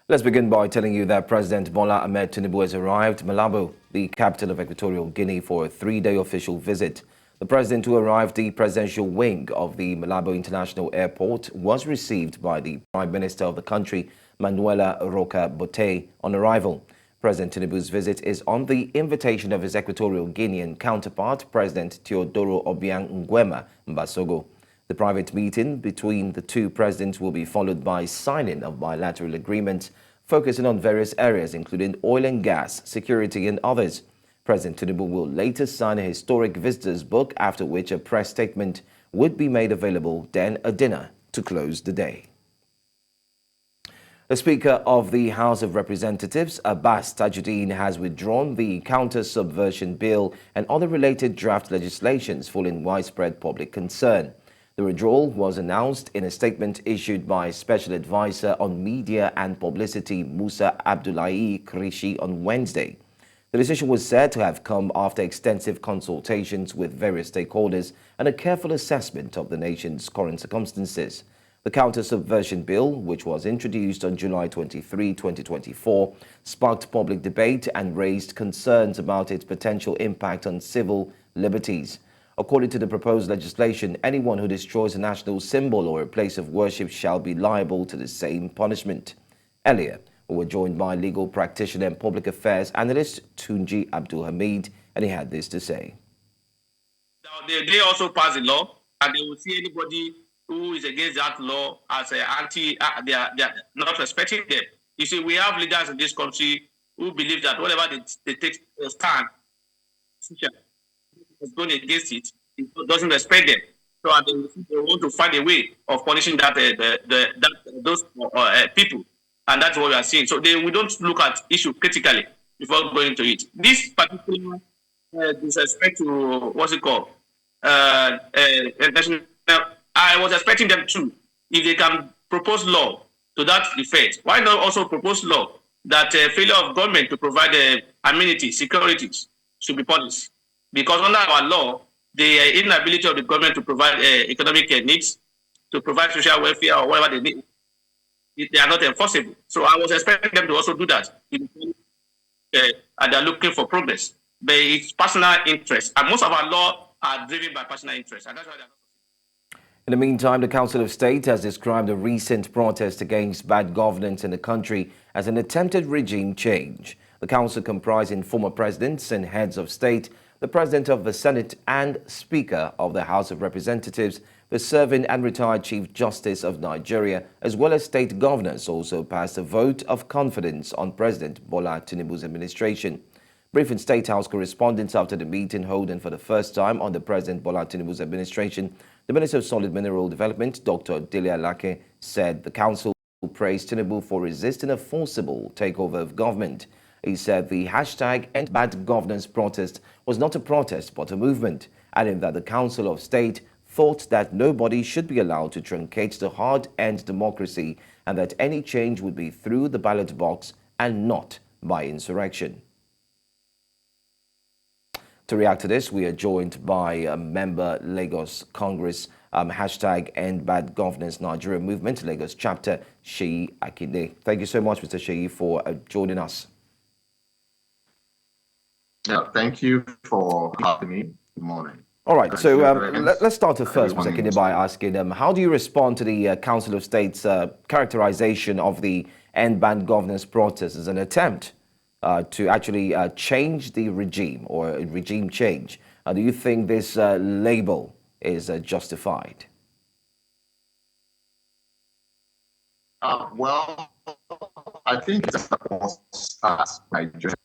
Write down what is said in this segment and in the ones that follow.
Let's begin by telling you that President Bola Tinubu has arrived Malabo, the capital of Equatorial Guinea, for a three-day official visit. The president, who arrived the presidential wing of the Malabo International Airport, was received by the Prime Minister of the country, Manuela Roca Bote, on arrival. President Tinubu's visit is on the invitation of his Equatorial Guinean counterpart, President Teodoro Obiang Nguema Mbasogo. The private meeting between the two presidents will be followed by signing of bilateral agreements focusing on various areas, including oil and gas, security, and others. President Tinubu will later sign a historic visitors book, after which a press statement would be made available, then a dinner to close the day. The Speaker of the House of Representatives, Abbas Tajudeen, has withdrawn the Counter Subversion Bill and other related draft legislations following widespread public concern. The withdrawal was announced in a statement issued by Special Advisor on Media and Publicity Musa Abdullahi Krishi on Wednesday. The decision was said to have come after extensive consultations with various stakeholders and a careful assessment of the nation's current circumstances. The Counter Subversion Bill, which was introduced on July 23, 2024, sparked public debate and raised concerns about its potential impact on civil liberties. According to the proposed legislation, anyone who destroys a national symbol or a place of worship shall be liable to the same punishment. Earlier, we were joined by legal practitioner and public affairs analyst Tunji Abdul Hamid, and he had this to say. They also pass the law, and they will see anybody who is against that law as an anti, they are not respecting them. You see, we have leaders in this country who believe that whatever they take a stand is going against it, it doesn't respect them. So they want to find a way of punishing those people. And that's what we are seeing. So we don't look at issue critically before going to it. This particular disrespect to, what's it called? I was expecting them to, if they can propose law to that effect, why not also propose law that failure of government to provide amenities, securities should be punished? Because under our law, the inability of the government to provide economic needs, to provide social welfare or whatever they need, they are not enforceable. So I was expecting them to also do that. And they're looking for progress. But it's personal interest. And most of our law are driven by personal interest. And that's why they're not. In the meantime, the Council of State has described a recent protest against bad governance in the country as an attempted regime change. The council, comprising former presidents and heads of state, the President of the Senate and Speaker of the House of Representatives, the serving and retired Chief Justice of Nigeria, as well as state governors, also passed a vote of confidence on President Bola Tinubu's administration. Briefing State House correspondents after the meeting holding for the first time under President Bola Tinubu's administration, the Minister of Solid Mineral Development, Dr. Dele Alake, said the council praised Tinubu for resisting a forcible takeover of government. He said the #EndBadGovernance protest was not a protest but a movement, adding that the Council of State thought that nobody should be allowed to truncate the hard-earned democracy and that any change would be through the ballot box and not by insurrection. To react to this, we are joined by a member Lagos Congress #EndBadGovernance Nigeria Movement, Lagos Chapter, Sheikh Hasina. Thank you so much, Mr. Sheikh, for joining us. Yeah, thank you for having me. Good morning. All right, so let's start off first, Mr. Hasina, by asking how do you respond to the Council of State's characterization of the EndBadGovernance protest as an attempt to actually change the regime or a regime change? Do you think this label is justified? Well, I think it's start Nigerian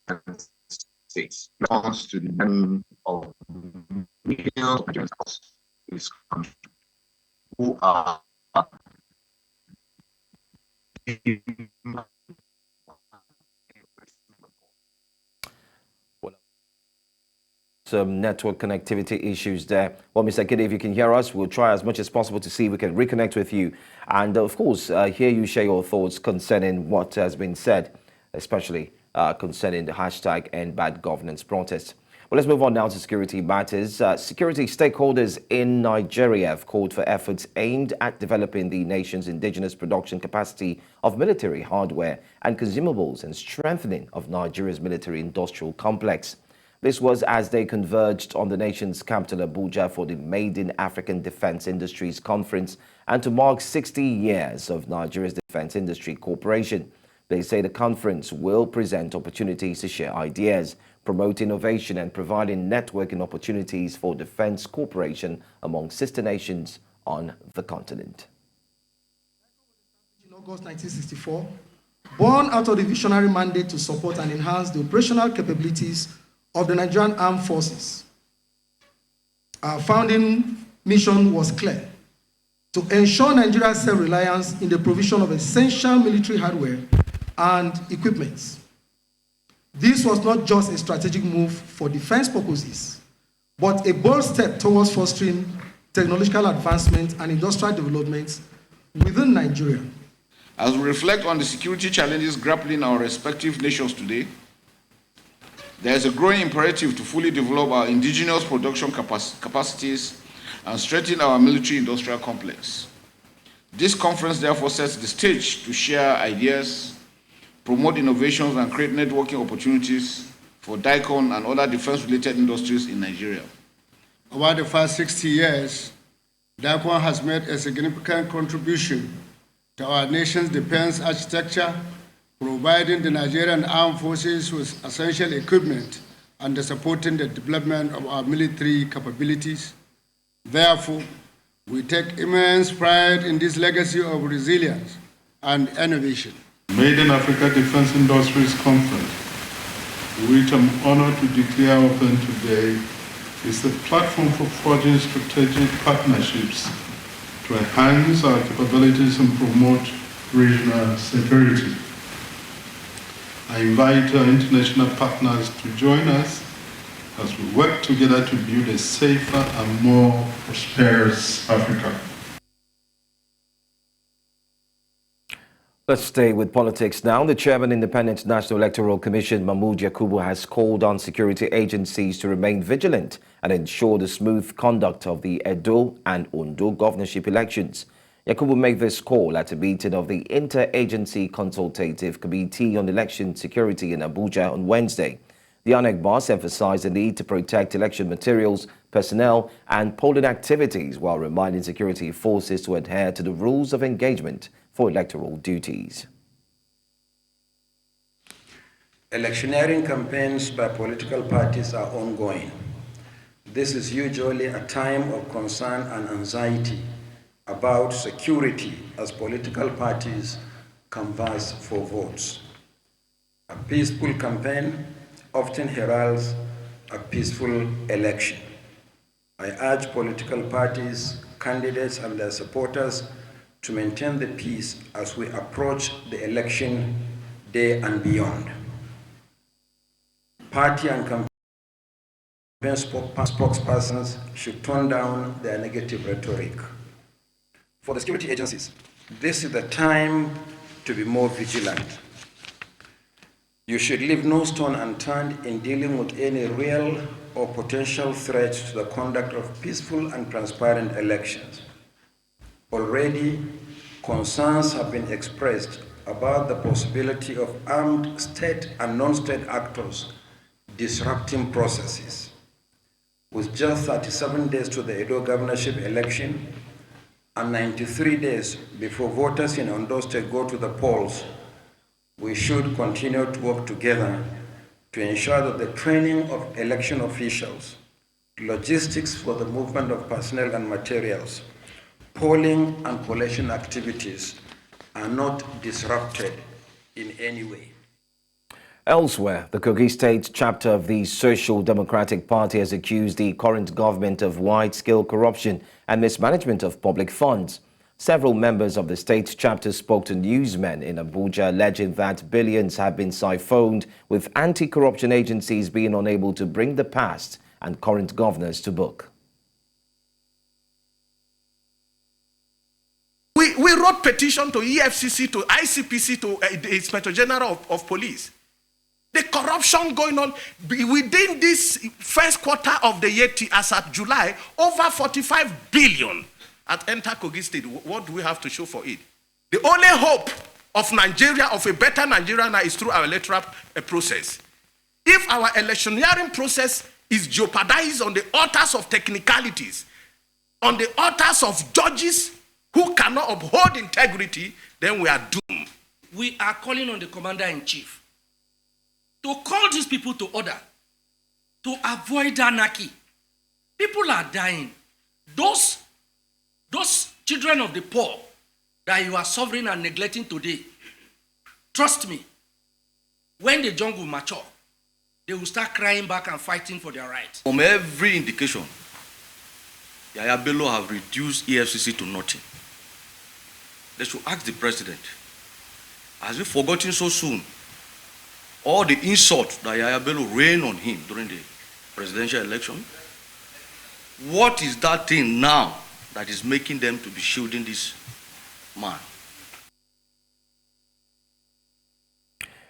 states response to the men of millions of Nigerians across this country who are some network connectivity issues there. Well, Mr. Hasina, if you can hear us, we'll try as much as possible to see if we can reconnect with you. And of course, hear you share your thoughts concerning what has been said, especially concerning the #EndBadGovernance protest. Well, let's move on now to security matters. Security stakeholders in Nigeria have called for efforts aimed at developing the nation's indigenous production capacity of military hardware and consumables and strengthening of Nigeria's military industrial complex. This was as they converged on the nation's capital, Abuja, for the Made in African Defense Industries Conference and to mark 60 years of Nigeria's Defense Industry Corporation. They say the conference will present opportunities to share ideas, promote innovation and providing networking opportunities for defense cooperation among sister nations on the continent. In August 1964, born out of the visionary mandate to support and enhance the operational capabilities of the Nigerian Armed Forces. Our founding mission was clear: to ensure Nigeria's self-reliance in the provision of essential military hardware and equipment. This was not just a strategic move for defense purposes, but a bold step towards fostering technological advancement and industrial development within Nigeria. As we reflect on the security challenges grappling our respective nations today, there is a growing imperative to fully develop our indigenous production capacities and strengthen our military-industrial complex. This conference therefore sets the stage to share ideas, promote innovations, and create networking opportunities for DICON and other defense-related industries in Nigeria. Over the past 60 years, DICON has made a significant contribution to our nation's defense architecture, providing the Nigerian Armed Forces with essential equipment and supporting the development of our military capabilities. Therefore, we take immense pride in this legacy of resilience and innovation. Made in Africa Defense Industries Conference, which I'm honored to declare open today, is the platform for forging strategic partnerships to enhance our capabilities and promote regional security. I invite our international partners to join us as we work together to build a safer and more prosperous Africa. Let's stay with politics now. The chairman, Independent National Electoral Commission, Mahmood Yakubu, has called on security agencies to remain vigilant and ensure the smooth conduct of the Edo and Ondo governorship elections. Yakubu made this call at a meeting of the Interagency Consultative Committee on Election Security in Abuja on Wednesday. The INEC boss emphasized the need to protect election materials, personnel, and polling activities while reminding security forces to adhere to the rules of engagement for electoral duties. Electioneering campaigns by political parties are ongoing. This is usually a time of concern and anxiety about security as political parties canvass for votes. A peaceful campaign often heralds a peaceful election. I urge political parties, candidates, and their supporters to maintain the peace as we approach the election day and beyond. Party and campaign spokespersons should tone down their negative rhetoric. For the security agencies, this is the time to be more vigilant. You should leave no stone unturned in dealing with any real or potential threat to the conduct of peaceful and transparent elections. Already, concerns have been expressed about the possibility of armed state and non-state actors disrupting processes. With just 37 days to the Edo governorship election and 93 days before voters in Ondo State go to the polls, we should continue to work together to ensure that the training of election officials, logistics for the movement of personnel and materials, polling and collation activities are not disrupted in any way. Elsewhere, the Kogi State chapter of the Social Democratic Party has accused the current government of wide-scale corruption and mismanagement of public funds. Several members of the state chapter spoke to newsmen in Abuja, alleging that billions have been siphoned, with anti-corruption agencies being unable to bring the past and current governors to book. We wrote petition to EFCC, to ICPC, to the Inspector General of Police. The corruption going on within this first quarter of the year, as at July, over 45 billion at Enter Kogi State. What do we have to show for it? The only hope of Nigeria, of a better Nigeria now, is through our electoral process. If our electioneering process is jeopardized on the altars of technicalities, on the altars of judges who cannot uphold integrity, then we are doomed. We are calling on the commander-in-chief to call these people to order, to avoid anarchy. People are dying. Those children of the poor that you are suffering and neglecting today, trust me, when the jungle mature, they will start crying back and fighting for their rights. From every indication, Yaya Bello have reduced EFCC to nothing. They should ask the president, has he forgotten so soon all the insults that Yaya Bello rained on him during the presidential election? What is that thing now that is making them to be shielding this man?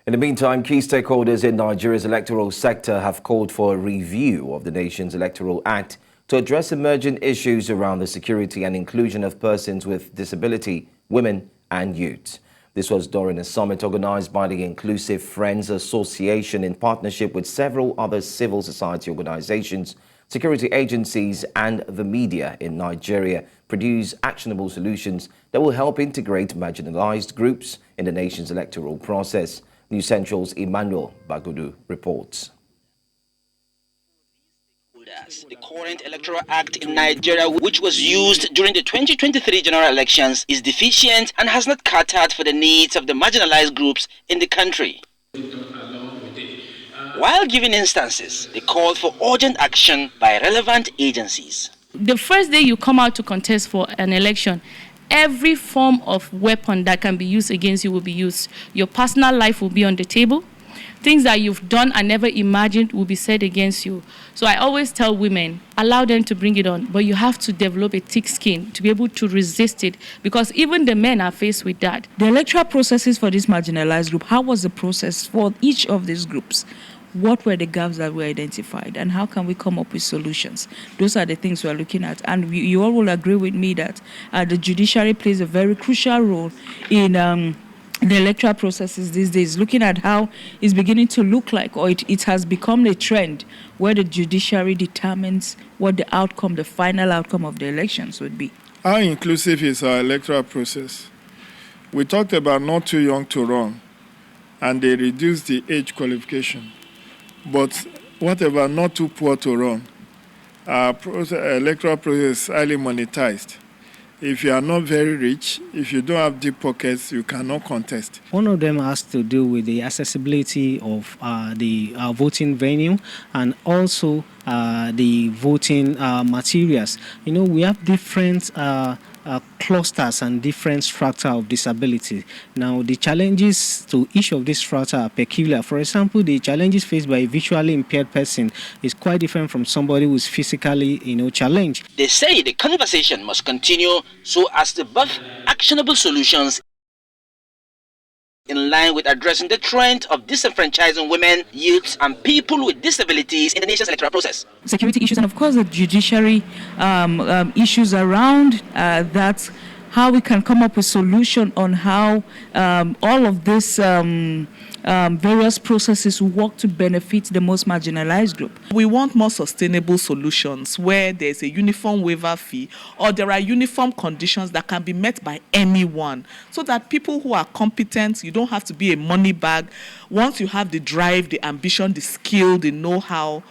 In the meantime, key stakeholders in Nigeria's electoral sector have called for a review of the nation's Electoral Act to address emerging issues around the security and inclusion of persons with disability, women and youth. This was during a summit organized by the Inclusive Friends Association in partnership with several other civil society organizations, security agencies and the media in Nigeria produce actionable solutions that will help integrate marginalized groups in the nation's electoral process. News Central's Emmanuel Bagudu reports. The current Electoral Act in Nigeria, which was used during the 2023 general elections, is deficient and has not catered for the needs of the marginalized groups in the country. While giving instances, they called for urgent action by relevant agencies. The first day you come out to contest for an election, every form of weapon that can be used against you will be used. Your personal life will be on the table. Things that you've done and never imagined will be said against you. So I always tell women, allow them to bring it on, but you have to develop a thick skin to be able to resist it, because even the men are faced with that. The electoral processes for this marginalized group, how was the process for each of these groups? What were the gaps that were identified, and how can we come up with solutions? Those are the things we're looking at. And you all will agree with me that the judiciary plays a very crucial role in the electoral processes these days, looking at how it's beginning to look like, or it has become a trend where the judiciary determines what the outcome, the final outcome of the elections would be. How inclusive is our electoral process? We talked about not too young to run, and they reduced the age qualification. But whatever, not too poor to run, our electoral process is highly monetized. If you are not very rich, if you don't have deep pockets, you cannot contest. One of them has to do with the accessibility of the voting venue, and also the voting materials. You know, we have different clusters and different strata of disability. Now, the challenges to each of these strata are peculiar. For example, the challenges faced by a visually impaired person is quite different from somebody who is physically, challenged. They say the conversation must continue so as to birth actionable solutions in line with addressing the trend of disenfranchising women, youths, and people with disabilities in the nation's electoral process. Security issues, and of course the judiciary issues around that, how we can come up with solution on how all of this various processes work to benefit the most marginalized group. We want more sustainable solutions where there's a uniform waiver fee, or there are uniform conditions that can be met by anyone, so that people who are competent, you don't have to be a money bag. Once you have the drive, the ambition, the skill, the know-how,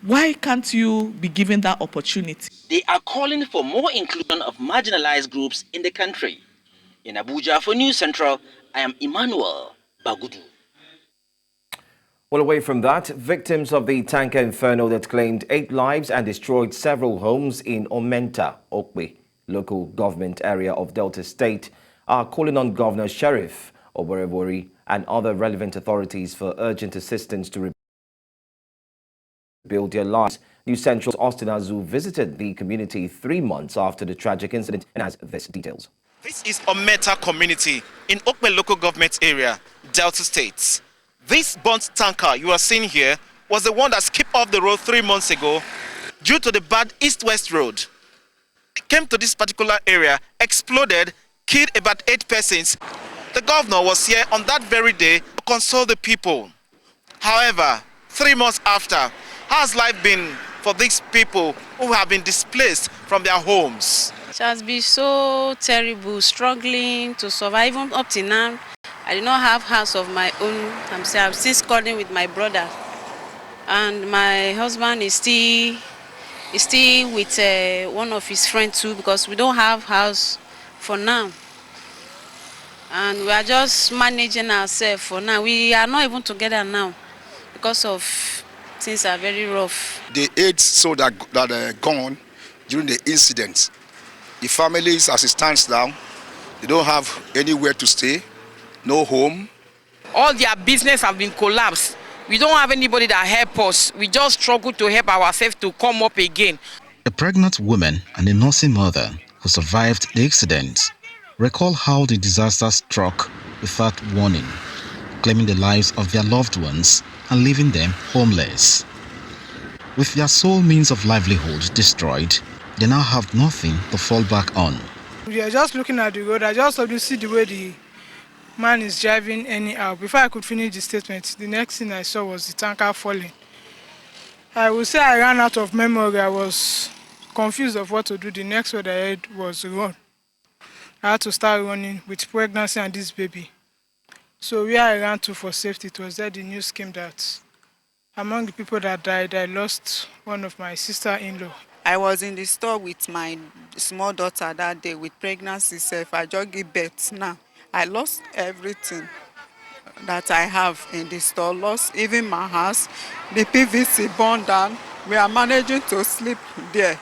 why can't you be given that opportunity? They are calling for more inclusion of marginalized groups in the country. In Abuja for News Central, I am Emmanuel Bagudu. Well, away from that, victims of the tanker inferno that claimed 8 lives and destroyed several homes in Omenta, Okwe, local government area of Delta State, are calling on Governor Sheriff Oborevori and other relevant authorities for urgent assistance to rebuild their lives. News Central's Austin Azu visited the community 3 months after the tragic incident and has this details. This is Omenta community in Okwe local government area, Delta State. This burnt tanker you are seeing here was the one that skipped off the road 3 months ago due to the bad east-west road. It came to this particular area, exploded, killed about 8 persons. The governor was here on that very day to console the people. However, 3 months after, how has life been for these people who have been displaced from their homes? It has been so terrible, struggling to survive. Even up till now, I do not have house of my own. I'm still struggling with my brother. And my husband is still with one of his friends too, because we don't have house for now. And we are just managing ourselves for now. We are not even together now because of things are very rough. The 8 soldiers that gone during the incident, the families as it stands now, they don't have anywhere to stay, no home. All their business have been collapsed. We don't have anybody that help us. We just struggle to help ourselves to come up again. A pregnant woman and a nursing mother who survived the accident recall how the disaster struck without warning, claiming the lives of their loved ones and leaving them homeless. With their sole means of livelihood destroyed, they now have nothing to fall back on. We are just looking at the road. I just have to see the way the man is driving anyhow. Before I could finish the statement, the next thing I saw was the tanker falling. I would say I ran out of memory. I was confused of what to do. The next word I heard was run. I had to start running with pregnancy and this baby. So where I ran to for safety, it was there the news came that among the people that died, I lost one of my sister-in-law. I was in the store with my small daughter that day with pregnancy self. I just gave birth now. I lost everything that I have in the store, lost even my house. The PVC burned down. We are managing to sleep there.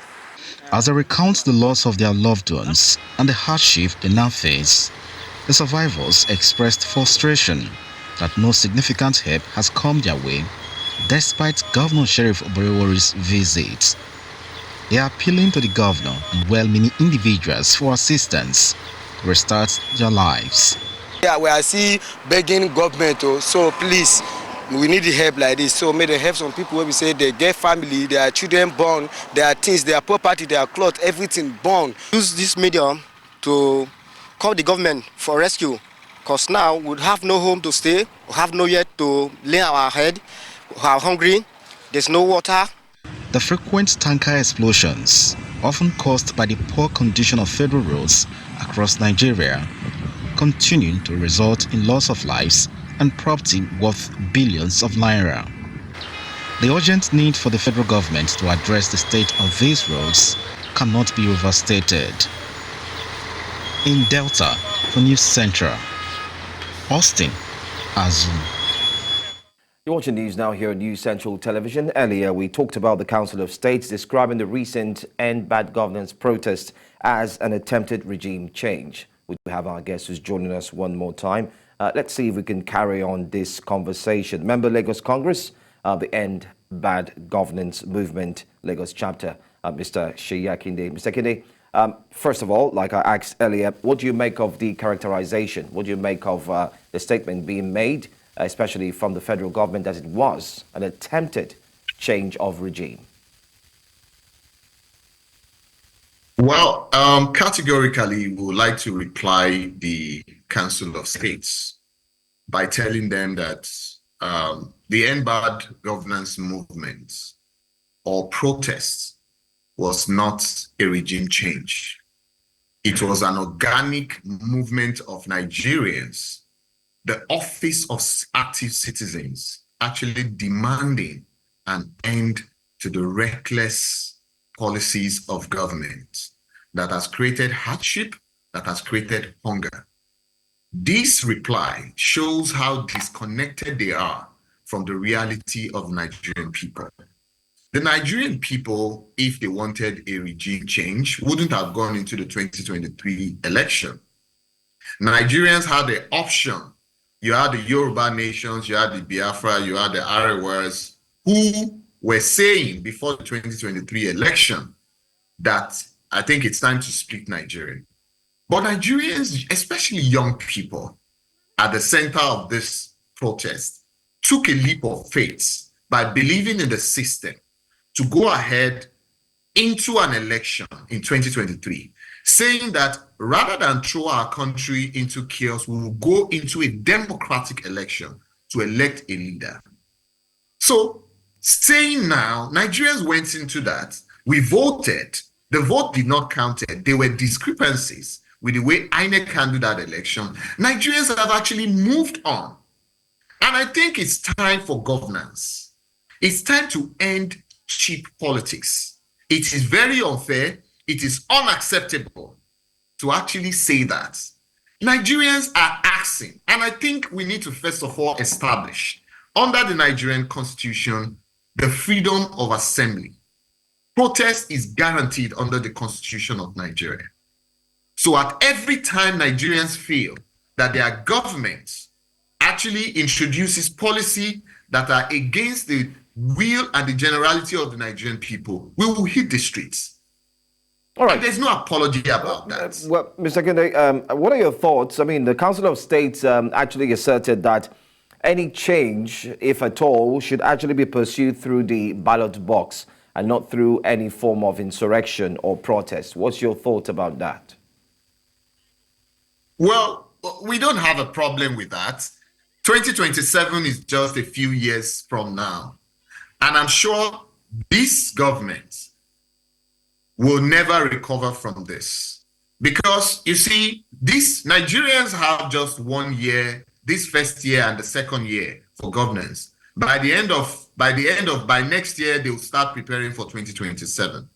As they recount the loss of their loved ones and the hardship they now face, the survivors expressed frustration that no significant help has come their way despite Governor Sheriff Oborewori's visit. They are appealing to the governor and well-meaning individuals for assistance to restart their lives. Yeah, we are still begging government, so please, we need the help like this. So may they help some people where we say they get family, their children born, their things, their property, their clothes, everything born. Use this medium to call the government for rescue, because now we have no home to stay, we have nowhere to lay our head, we are hungry, there's no water. The frequent tanker explosions, often caused by the poor condition of federal roads across Nigeria, continue to result in loss of lives and property worth billions of naira. The urgent need for the federal government to address the state of these roads cannot be overstated. In Delta, for News Central, Austin Azum. You're watching news now here on News Central Television. Earlier, we talked about the Council of States describing the recent End Bad Governance protest as an attempted regime change. We have our guest who's joining us one more time. Let's see if we can carry on this conversation. Member Lagos Congress, the End Bad Governance Movement, Lagos chapter, Mr. Sheikh Hasina. Mr. Kinde, first of all, like I asked earlier, what do you make of the characterization? What do you make of the statement being made, especially from the federal government, that it was an attempted change of regime? Well, categorically, we would like to reply the Council of States by telling them that the End Bad Governance movement or protest was not a regime change. It was an organic movement of Nigerians, the Office of Active Citizens, actually demanding an end to the reckless policies of government that has created hardship, that has created hunger. This reply shows how disconnected they are from the reality of Nigerian people. The Nigerian people, if they wanted a regime change, wouldn't have gone into the 2023 election. Nigerians had the option. You had the Yoruba nations, you had the Biafra, you had the Arewas, who were saying before the 2023 election that I think it's time to split Nigeria. But Nigerians, especially young people, at the center of this protest, took a leap of faith by believing in the system to go ahead into an election in 2023, saying that rather than throw our country into chaos, we will go into a democratic election to elect a leader. So, saying now, Nigerians went into that, we voted, the vote did not count it. There were discrepancies with the way INEC handled that election. Nigerians have actually moved on. And I think it's time for governance. It's time to end cheap politics. It is very unfair. It is unacceptable to actually say that. Nigerians are asking, and I think we need to first of all establish under the Nigerian Constitution the freedom of assembly. Protest is guaranteed under the Constitution of Nigeria. So at every time Nigerians feel that their government actually introduces policy that are against the will and the generality of the Nigerian people, we will hit the streets. All right. And there's no apology about that. Well, Mr. Kende, what are your thoughts? I mean, the Council of State actually asserted that any change, if at all, should actually be pursued through the ballot box and not through any form of insurrection or protest. What's your thought about that? Well, we don't have a problem with that. 2027 is just a few years from now. And I'm sure this government will never recover from this. Because, you see, these Nigerians have just 1 year, this first year and the second year for governance. By next year, they'll start preparing for 2027.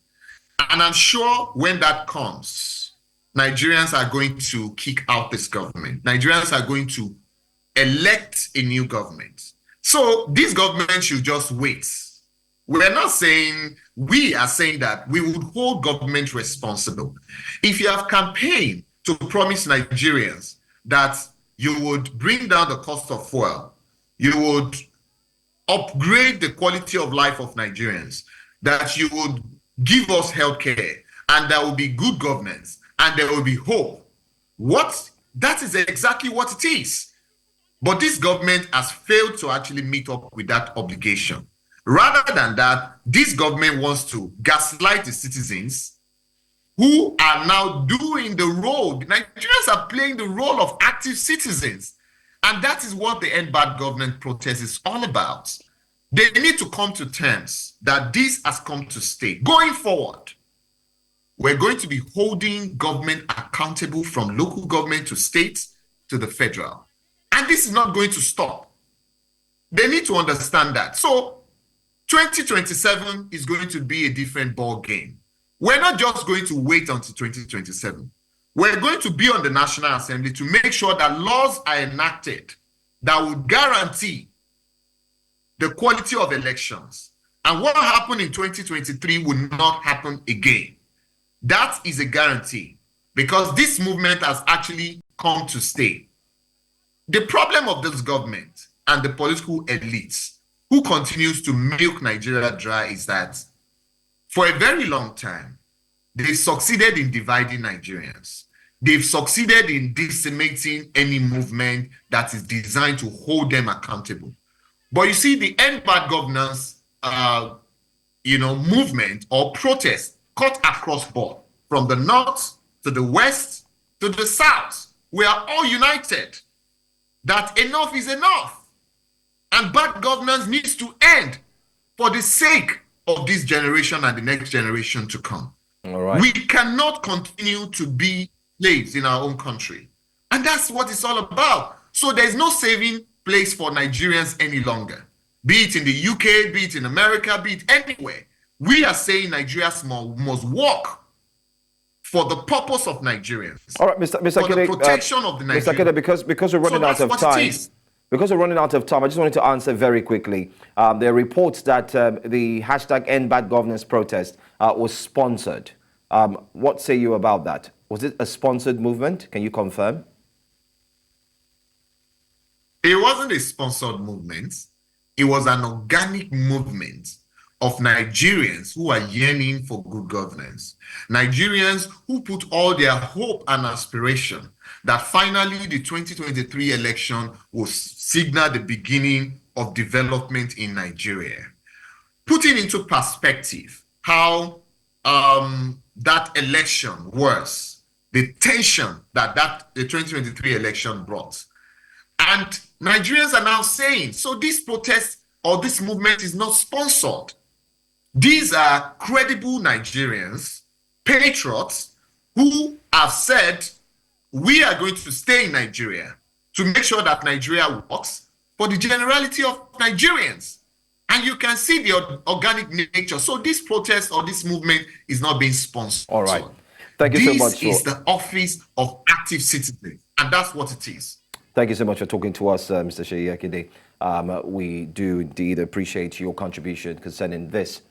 And I'm sure when that comes, Nigerians are going to kick out this government. Nigerians are going to elect a new government. So this government should just wait. We are saying that we would hold government responsible. If you have campaigned to promise Nigerians that you would bring down the cost of fuel, you would upgrade the quality of life of Nigerians, that you would give us healthcare, and there will be good governance, and there will be hope. That is exactly what it is. But this government has failed to actually meet up with that obligation. Rather than that, this government wants to gaslight the citizens who are now doing the role. Nigerians are playing the role of active citizens. And that is what the End Bad Government protest is all about. They need to come to terms that this has come to stay. Going forward, we're going to be holding government accountable from local government to state to the federal. And this is not going to stop. They need to understand that. So 2027 is going to be a different ball game. We're not just going to wait until 2027. We're going to be on the National Assembly to make sure that laws are enacted that will guarantee the quality of elections. And what happened in 2023 will not happen again. That is a guarantee because this movement has actually come to stay. The problem of this government and the political elites who continues to milk Nigeria dry is that for a very long time, they succeeded in dividing Nigerians. They've succeeded in decimating any movement that is designed to hold them accountable. But you see, the End Bad Governance movement or protest cut across board from the north to the west to the south. We are all united that enough is enough. And bad governance needs to end for the sake of this generation and the next generation to come. All right. We cannot continue to be slaves in our own country. And that's what it's all about. So there's no saving place for Nigerians any longer. Be it in the UK, be it in America, be it anywhere. We are saying Nigeria must work for the purpose of Nigerians. All right, Mr. For Kede, the protection of the Nigerians. Mr. Kede, because we're running out of time. Because we're running out of time, I just wanted to answer very quickly. There are reports that the hashtag End Bad Governance protest was sponsored. What say you about that? Was it a sponsored movement? Can you confirm? It wasn't a sponsored movement. It was an organic movement of Nigerians who are yearning for good governance. Nigerians who put all their hope and aspiration that finally the 2023 election will signal the beginning of development in Nigeria. Putting into perspective how that election was, the tension that the 2023 election brought. And Nigerians are now saying, so this protest or this movement is not sponsored. These are credible Nigerians, patriots, who have said, we are going to stay in Nigeria to make sure that Nigeria works for the generality of Nigerians. And you can see the organic nature. So this protest or this movement is not being sponsored. All right. Thank you so much. This is the office of active citizen, and that's what it is. Thank you so much for talking to us, Mr. Sheikh Hasina. We do indeed appreciate your contribution concerning this.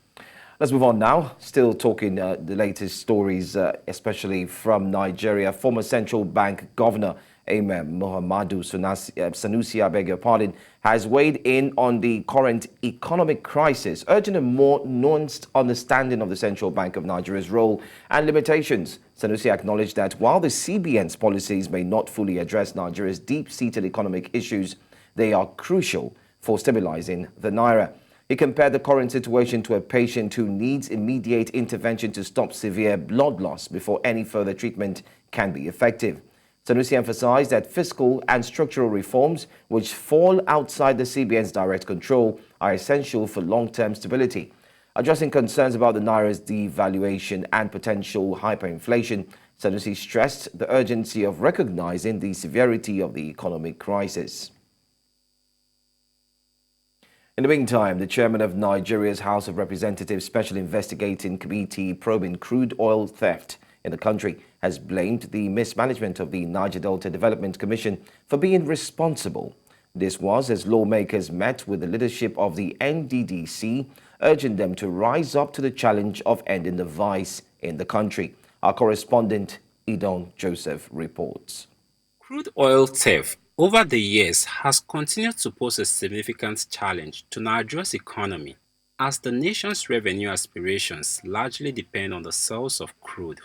Let's move on now. Still talking the latest stories, especially from Nigeria. Former central bank governor Muhammadu Sanusi, I beg your pardon, has weighed in on the current economic crisis, urging a more nuanced understanding of the Central Bank of Nigeria's role and limitations. Sanusi acknowledged that while the CBN's policies may not fully address Nigeria's deep-seated economic issues, they are crucial for stabilizing the naira. He compared the current situation to a patient who needs immediate intervention to stop severe blood loss before any further treatment can be effective. Sanusi emphasized that fiscal and structural reforms, which fall outside the CBN's direct control, are essential for long-term stability. Addressing concerns about the naira's devaluation and potential hyperinflation, Sanusi stressed the urgency of recognizing the severity of the economic crisis. In the meantime, the chairman of Nigeria's House of Representatives Special Investigating Committee probing crude oil theft in the country has blamed the mismanagement of the Niger Delta Development Commission for being responsible. This was as lawmakers met with the leadership of the NDDC, urging them to rise up to the challenge of ending the vice in the country. Our correspondent, Idon Joseph, reports. Crude oil theft over the years has continued to pose a significant challenge to Nigeria's economy, as the nation's revenue aspirations largely depend on the sales of crude.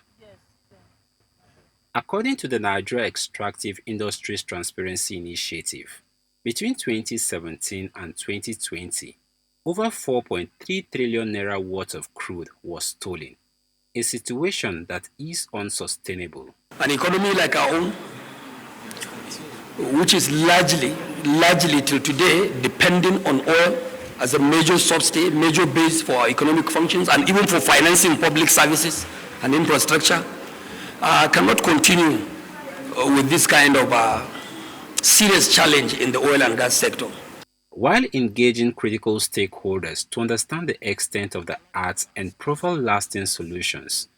According to the Nigeria Extractive Industries Transparency Initiative, between 2017 and 2020, over 4.3 trillion naira worth of crude was stolen, a situation that is unsustainable. An economy like our own, which is largely till today depending on oil as a major substrate, major base for our economic functions and even for financing public services and infrastructure, cannot continue with this kind of serious challenge in the oil and gas sector. While engaging critical stakeholders to understand the extent of the acts and provide lasting solutions,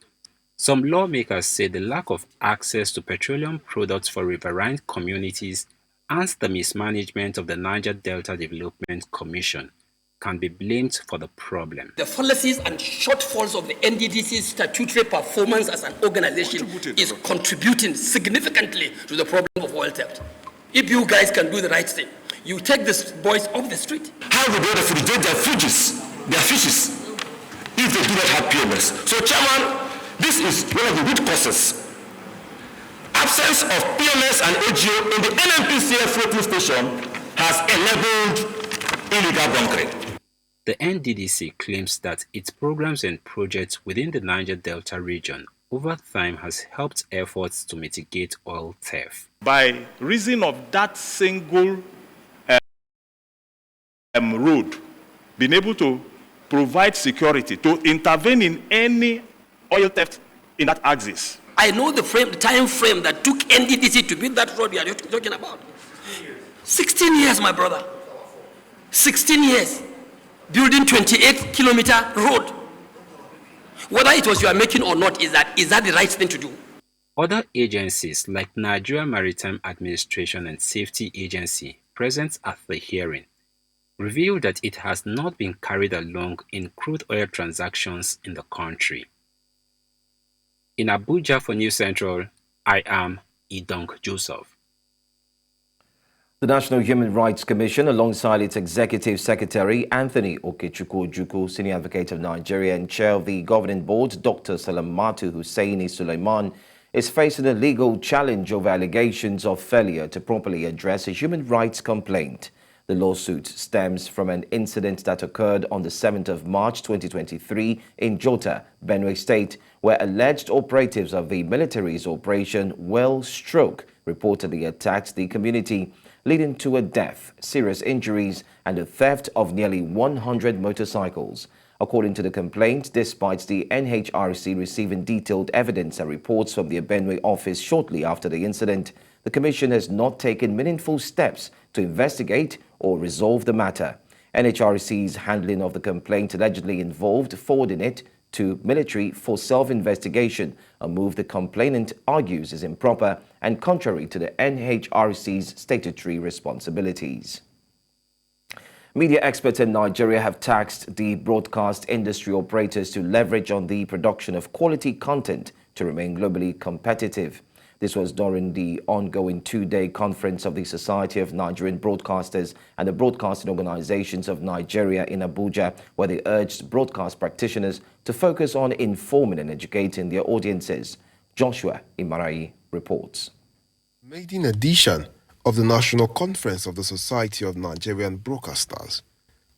some lawmakers say the lack of access to petroleum products for riverine communities and the mismanagement of the Niger Delta Development Commission can be blamed for the problem. The fallacies and shortfalls of the NDDC's statutory performance as an organization is contributing significantly to the problem of oil theft. If you guys can do the right thing, you take these boys off the street. How will they refrigerate their fishes, if they do not have PMS? So, Chairman, this is one of the root causes. Absence of PMS and AGO in the NNPCL floating station has enabled illegal bunkering. The NDDC claims that its programs and projects within the Niger Delta region over time has helped efforts to mitigate oil theft. By reason of that single road, being able to provide security, to intervene in any oil theft in that axis. I know the time frame that took NDDC to build that road you are talking about. 16 years, my brother. 16 years. Building 28-kilometer road. Whether it was you are making or not, is that the right thing to do? Other agencies like Nigeria Maritime Administration and Safety Agency present at the hearing revealed that it has not been carried along in crude oil transactions in the country. In Abuja for News Central, I am Idong Joseph. The National Human Rights Commission, alongside its Executive Secretary, Anthony Okechukwu, Senior Advocate of Nigeria and Chair of the Governing Board, Dr. Salamatu Hussaini Suleiman, is facing a legal challenge over allegations of failure to properly address a human rights complaint. The lawsuit stems from an incident that occurred on the 7th of March 2023 in Jota, Benue State, where alleged operatives of the military's Operation Well Stroke reportedly attacked the community, leading to a death, serious injuries, and the theft of nearly 100 motorcycles. According to the complaint, despite the NHRC receiving detailed evidence and reports from the Benue office shortly after the incident, the Commission has not taken meaningful steps to investigate or resolve the matter. NHRC's handling of the complaint allegedly involved forwarding it to military for self-investigation, a move the complainant argues is improper and contrary to the NHRC's statutory responsibilities. Media experts in Nigeria have tasked the broadcast industry operators to leverage on the production of quality content to remain globally competitive. This was during the ongoing two-day conference of the Society of Nigerian Broadcasters and the Broadcasting Organizations of Nigeria in Abuja, where they urged broadcast practitioners to focus on informing and educating their audiences. Joshua Imarai reports. Maiden edition of the National Conference of the Society of Nigerian Broadcasters.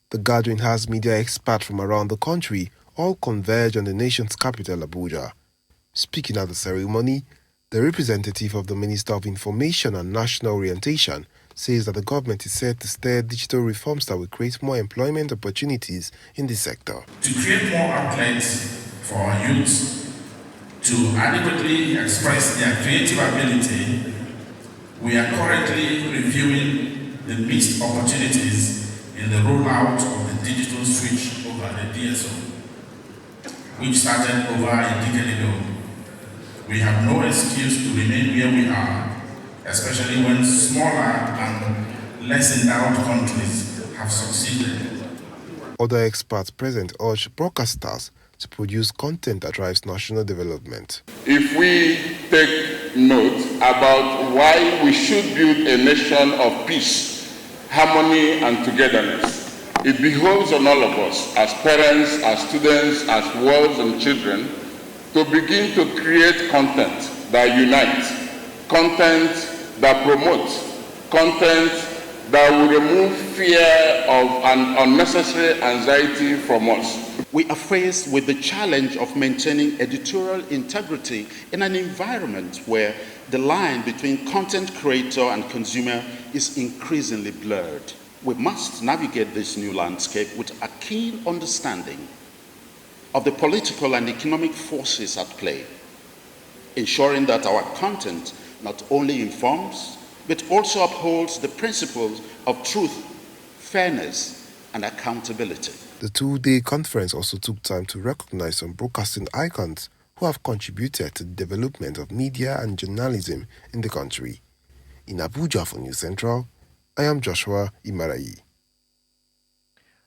The gathering has media experts from around the country all converge on the nation's capital, Abuja. Speaking at the ceremony, the representative of the Minister of Information and National Orientation says that the government is set to steer digital reforms that will create more employment opportunities in the sector. To create more outlets for our youth to adequately express their creative ability, we are currently reviewing the missed opportunities in the rollout of the digital switch over the DSO, which started over a decade ago. We have no excuse to remain where we are, especially when smaller and less endowed countries have succeeded. Other experts present urge broadcasters to produce content that drives national development. If we take note about why we should build a nation of peace, harmony, and togetherness, it behoves on all of us, as parents, as students, as wards and children, to begin to create content that unites, content that promotes, content that will remove fear of an unnecessary anxiety from us. We are faced with the challenge of maintaining editorial integrity in an environment where the line between content creator and consumer is increasingly blurred. We must navigate this new landscape with a keen understanding of the political and economic forces at play, ensuring that our content not only informs, but also upholds the principles of truth, fairness, and accountability. The two-day conference also took time to recognize some broadcasting icons who have contributed to the development of media and journalism in the country. In Abuja for News Central, I am Joshua Imarai.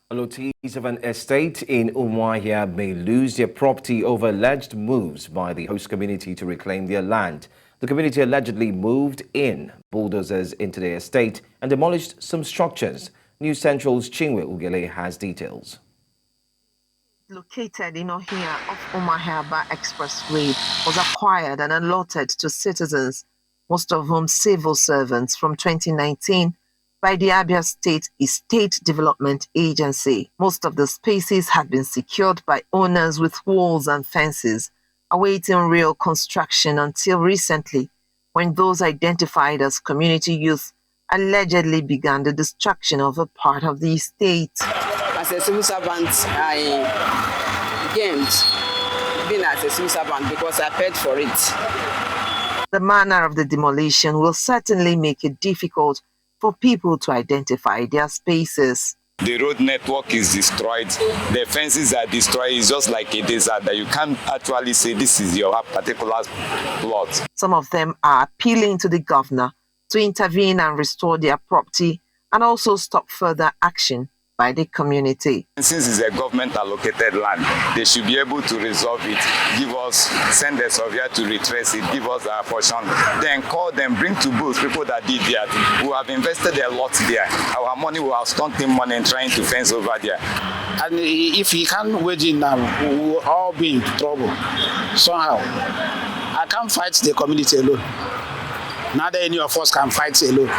Allottees of an estate in Umaya may lose their property over alleged moves by the host community to reclaim their land. The community allegedly moved in bulldozers into their estate and demolished some structures. News Central's Chinwe Ugele has details. Located in Ohia off Umaya Expressway, was acquired and allotted to citizens, most of whom civil servants, from 2019 by the Abia State Estate Development Agency. Most of the spaces had been secured by owners with walls and fences, awaiting real construction until recently, when those identified as community youth allegedly began the destruction of a part of the estate. As a civil servant, I gained being as a civil servant because I paid for it. The manner of the demolition will certainly make it difficult for people to identify their spaces. The road network is destroyed, the fences are destroyed. It's just like a desert that you can't actually say this is your particular plot. Some of them are appealing to the governor to intervene and restore their property and also stop further action by the community. Since it's a government allocated land, they should be able to resolve it, send a surveyor to retrace it, give us a portion, then call them, bring to both people that did that, who have invested a lot there. Our money will have spent in money and trying to fence over there. And if he can't wage in now, we will all be in trouble somehow. I can't fight the community alone. Neither any of us can fight alone,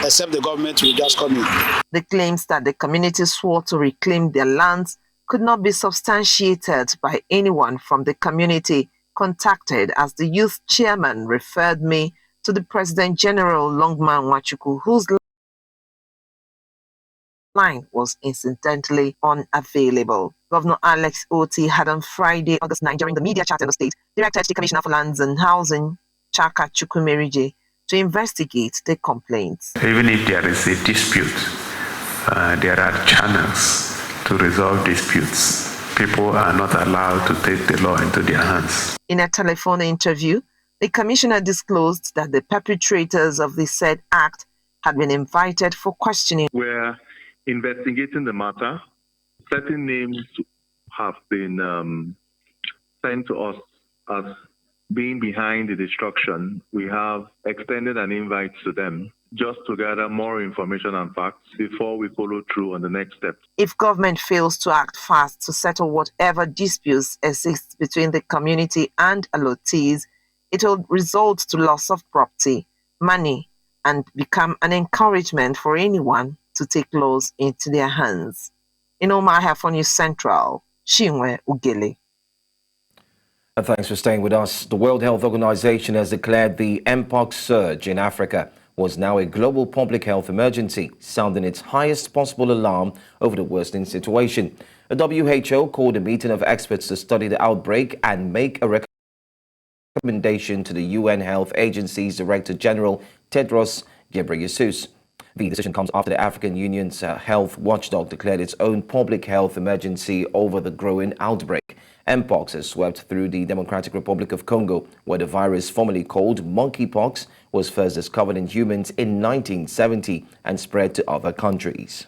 except the government will just come in. The claims that the community swore to reclaim their lands could not be substantiated by anyone from the community contacted, as the youth chairman referred me to the President General Longman Nwachukwu, whose line was incidentally unavailable. Governor Alex Oti had on Friday, August 9, during the media chat in the state, directed the Commissioner for Lands and Housing, Chaka Chukwumerije, to investigate the complaints. Even if there is a dispute, there are channels to resolve disputes. People are not allowed to take the law into their hands. In a telephone interview, the commissioner disclosed that the perpetrators of the said act had been invited for questioning. We're investigating the matter. Certain names have been sent to us as being behind the destruction. We have extended an invite to them just to gather more information and facts before we follow through on the next step. If government fails to act fast to settle whatever disputes exist between the community and allottees, it will result to loss of property, money, and become an encouragement for anyone to take laws into their hands. In Umaya for News Central, Chinwe Ugele. And thanks for staying with us. The World Health Organization has declared the Mpox surge in Africa was now a global public health emergency, sounding its highest possible alarm over the worsening situation. The WHO called a meeting of experts to study the outbreak and make a recommendation to the UN Health Agency's Director General Tedros Ghebreyesus. The decision comes after the African Union's health watchdog declared its own public health emergency over the growing outbreak. Mpox has swept through the Democratic Republic of Congo, where the virus formerly called monkeypox was first discovered in humans in 1970 and spread to other countries.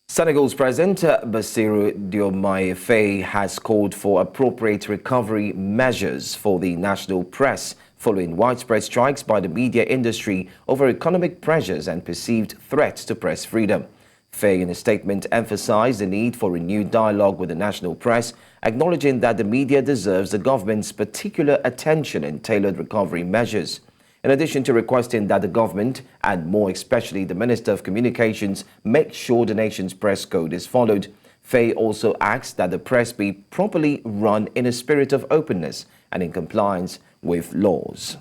Senegal's President Bassirou Diomaye Faye has called for appropriate recovery measures for the national press following widespread strikes by the media industry over economic pressures and perceived threats to press freedom. Faye, in a statement, emphasized the need for renewed dialogue with the national press, acknowledging that the media deserves the government's particular attention and tailored recovery measures. In addition to requesting that the government, and more especially the Minister of Communications, make sure the nation's press code is followed, Faye also asked that the press be properly run in a spirit of openness and in compliance with laws.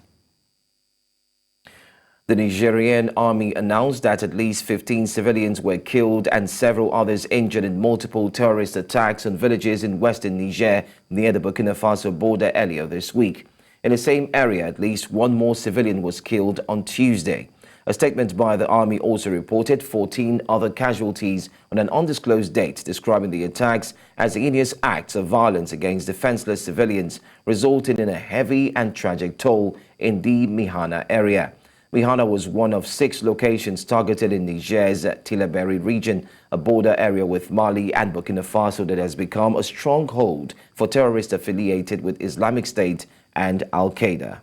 The Nigerian army announced that at least 15 civilians were killed and several others injured in multiple terrorist attacks on villages in western Niger near the Burkina Faso border earlier this week. In the same area, at least one more civilian was killed on Tuesday. A statement by the army also reported 14 other casualties on an undisclosed date, describing the attacks as heinous acts of violence against defenseless civilians, resulting in a heavy and tragic toll in the Mihana area. Mihana was one of 6 locations targeted in Niger's Tillaberi region, a border area with Mali and Burkina Faso that has become a stronghold for terrorists affiliated with Islamic State and Al-Qaeda.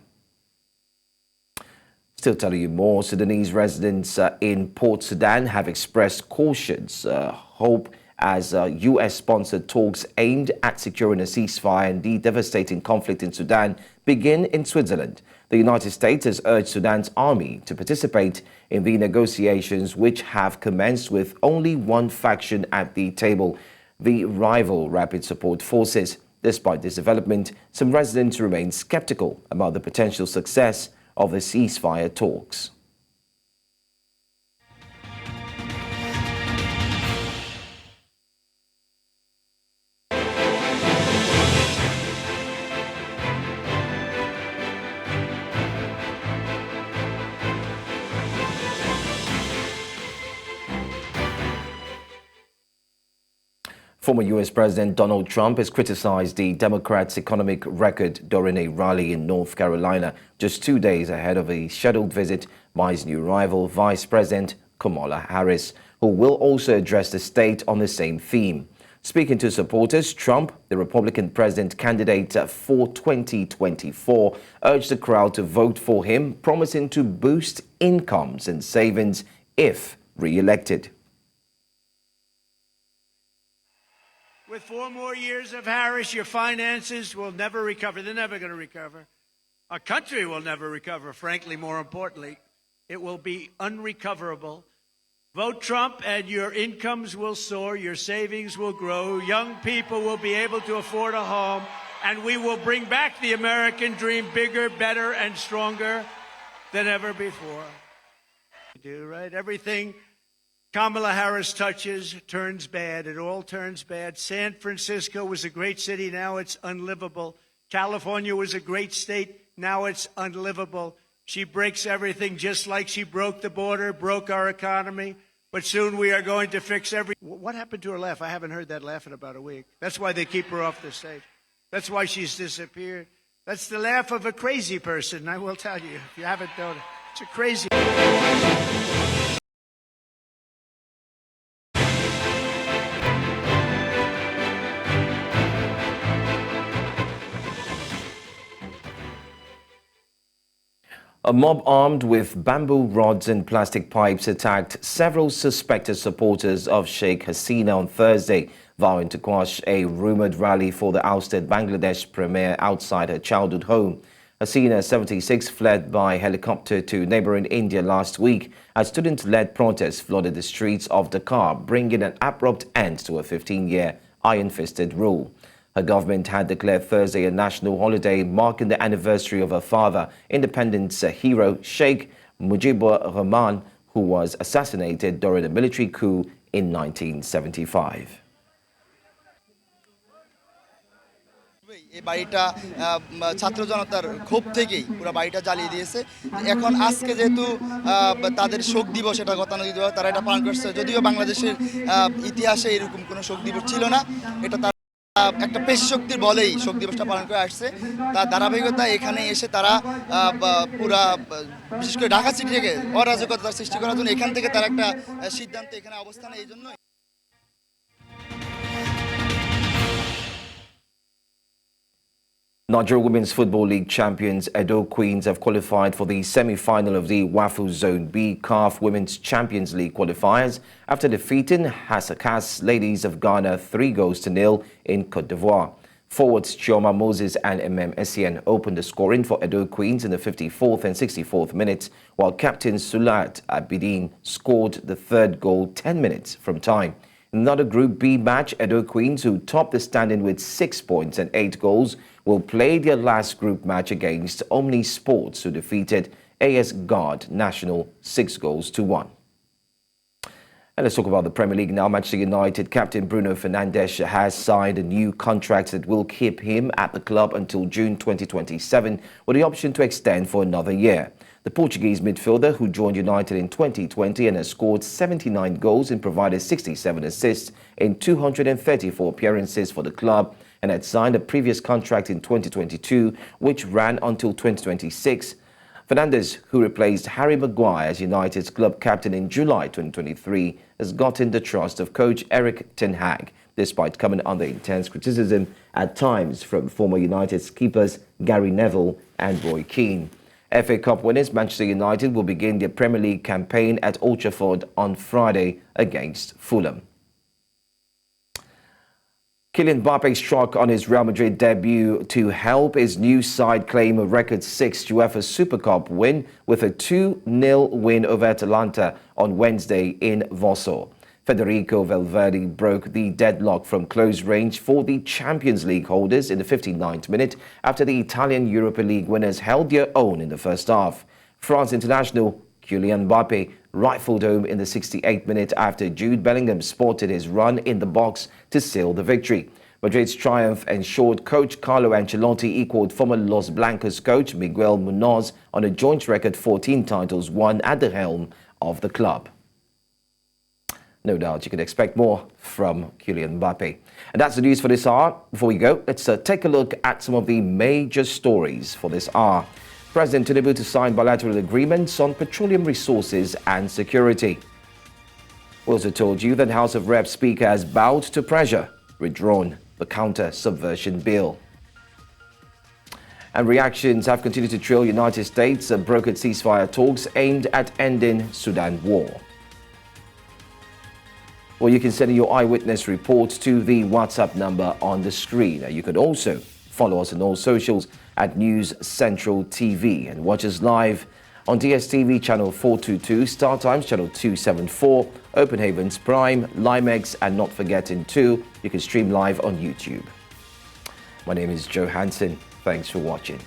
Still telling you more, Sudanese residents in Port Sudan have expressed cautious hope as US-sponsored talks aimed at securing a ceasefire and the devastating conflict in Sudan begin in Switzerland. The United States has urged Sudan's army to participate in the negotiations, which have commenced with only one faction at the table, the rival Rapid Support Forces. Despite this development, some residents remain skeptical about the potential success of the ceasefire talks. Former U.S. President Donald Trump has criticized the Democrats' economic record during a rally in North Carolina, just 2 days ahead of a scheduled visit by his new rival, Vice President Kamala Harris, who will also address the state on the same theme. Speaking to supporters, Trump, the Republican president candidate for 2024, urged the crowd to vote for him, promising to boost incomes and savings if re-elected. With 4 more years of Harris, your finances will never recover. They're never going to recover. Our country will never recover, frankly, more importantly. It will be unrecoverable. Vote Trump and your incomes will soar, your savings will grow, young people will be able to afford a home, and we will bring back the American dream bigger, better, and stronger than ever before. Do, right? Everything Kamala Harris touches turns bad. It all turns bad. San Francisco was a great city. Now it's unlivable. California was a great state. Now it's unlivable. She breaks everything just like she broke the border, broke our economy. But soon we are going to fix What happened to her laugh? I haven't heard that laugh in about a week. That's why they keep her off the stage. That's why she's disappeared. That's the laugh of a crazy person, I will tell you. If you haven't known it, it's a crazy... A mob armed with bamboo rods and plastic pipes attacked several suspected supporters of Sheikh Hasina on Thursday, vowing to quash a rumored rally for the ousted Bangladesh premier outside her childhood home. Hasina, 76, fled by helicopter to neighboring India last week as student-led protests flooded the streets of Dhaka, bringing an abrupt end to a 15-year iron-fisted rule. Her government had declared Thursday a national holiday marking the anniversary of her father, independence hero Sheikh Mujibur Rahman, who was assassinated during a military coup in 1975. এই বাড়িটা ছাত্র জনতার ক্ষোভ থেকেই পুরো বাড়িটা জ্বালিয়ে দিয়েছে। এখন আজকে যেহেতু তাদের শোক দিবস, এটা গতানুগতিক দিবস, তারা এটা পালন করছে, যদিও বাংলাদেশের ইতিহাসে এরকম কোনো শোক দিবস ছিল না। এটা একটা পেশি শক্তির বলেই শোক দিবসটা পালন করে আসছে। তার ধারাবাহিকতা এখানে এসে তারা পুরা বিশেষ করে ঢাকা সিটি থেকে অরাজকতা সৃষ্টি করার জন্য এখান থেকে তারা একটা সিদ্ধান্ত এখানে অবস্থানে এই জন্য। Nigeria Women's Football League champions Edo Queens have qualified for the semi-final of the WAFU Zone B CAF Women's Champions League qualifiers after defeating Hasakas Ladies of Ghana 3-0 in Cote d'Ivoire. Forwards Chioma Moses and MM Essien opened the scoring for Edo Queens in the 54th and 64th minutes, while captain Sulat Abidin scored the third goal 10 minutes from time. In another Group B match, Edo Queens, who topped the standing with 6 points and 8 goals, will play their last group match against Omni Sports, who defeated AS Guard National 6-1. And let's talk about the Premier League now. Manchester United captain Bruno Fernandez has signed a new contract that will keep him at the club until June 2027, with the option to extend for another year. The Portuguese midfielder, who joined United in 2020 and has scored 79 goals and provided 67 assists in 234 appearances for the club, and had signed a previous contract in 2022, which ran until 2026. Fernandez, who replaced Harry Maguire as United's club captain in July 2023, has gotten the trust of coach Erik ten Hag, despite coming under intense criticism at times from former United's keepers Gary Neville and Roy Keane. FA Cup winners Manchester United will begin their Premier League campaign at Old Trafford on Friday against Fulham. Kylian Mbappe struck on his Real Madrid debut to help his new side claim a record 6th UEFA Super Cup win with a 2-0 win over Atalanta on Wednesday in Warsaw. Federico Valverde broke the deadlock from close range for the Champions League holders in the 59th minute after the Italian Europa League winners held their own in the first half. France international Kylian Mbappe rifled home in the 68th minute after Jude Bellingham spotted his run in the box to seal the victory. Madrid's triumph ensured coach Carlo Ancelotti equaled former Los Blancos coach Miguel Munoz on a joint record 14 titles won at the helm of the club. No doubt you can expect more from Kylian Mbappe. And that's the news for this hour. Before we go, let's take a look at some of the major stories for this hour. President Tinubu to sign bilateral agreements on petroleum resources and security. We also told you that House of Reps Speaker has bowed to pressure, withdrawn the Counter Subversion Bill. And reactions have continued to trail United States brokered ceasefire talks aimed at ending Sudan war. Well, you can send your eyewitness report to the WhatsApp number on the screen. You can also Follow us on all socials at News Central TV and watch us live on DSTV channel 422, Star Times channel 274, Open Havens Prime, Limex, and not forgetting too, you can stream live on YouTube. My name is Joe Hanson. Thanks for watching.